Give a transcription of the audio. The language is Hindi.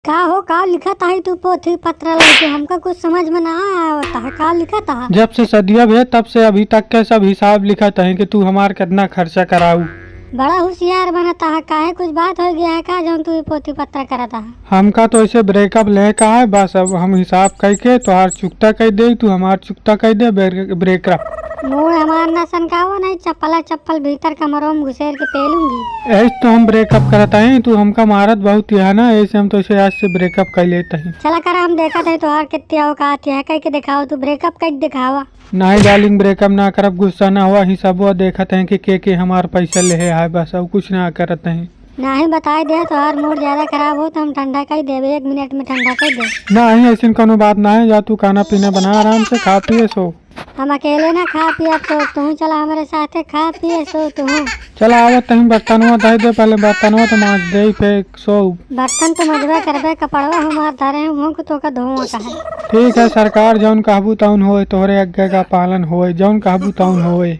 का लिखा था तू पोथी पत्र लेके? हमका कुछ समझ में ना आता है। का लिखा था? जब से सदिया भे तब से अभी तक के सब हिसाब लिखा है कि तू हमार कितना खर्चा कराऊ। बड़ा होशियार बनता है। काहे कुछ बात हो गया है का जौन तू पोथी पत्र करता है? हमका तो ऐसे ब्रेकअप ले का है, बस अब हम हिसाब कह के तोहार चुकता कह दे, तू हमार चुकता कह दे। ब्रेकअप मूड हमार ना सनकावो नहीं। चप्पल भीतर कमरों में घुसेर के पेलूंगी। ऐसे तो हम ब्रेकअप करता है, तू हमका मारत बहुत है ना, ऐसे हम तो ऐसे आज से ब्रेकअप कर लेते हैं। चला कर हम देखा थे तोहार कितनी औकात है। कह के दिखाओ, तू ब्रेकअप कह दिखावा। नहीं डार्लिंग, ब्रेकअप ना करब, गुस्सा ना हुआ। हिसाब देखते हैं कि के हमार पैसा ले है, बस अब कुछ ना करते हैं। नहीं बताई दे तोहार मूड ज्यादा खराब हो तो हम ठंडा कर देवे। 1 मिनट में ठंडा कर दे। नहीं ऐसी कोनो बात ना है, जा तू खाना पीना बना आराम से, खा पिए सो। हम अकेले ना खा पिए सो तू। चला हमारे साथे खा पिए सो तू। चला आवत तहीं बर्तनवा धो दे, पहले बर्तनवा तो मांज दे, फिर सो। बर्तन तो मजबे करबे, कपड़वा हमार धरे मुँह को तो का धोआ का है। ठीक है सरकार, जौन कहबू तौन होए, तोहरे आज्ञा का पालन होए, जौन कहबू तौन होए।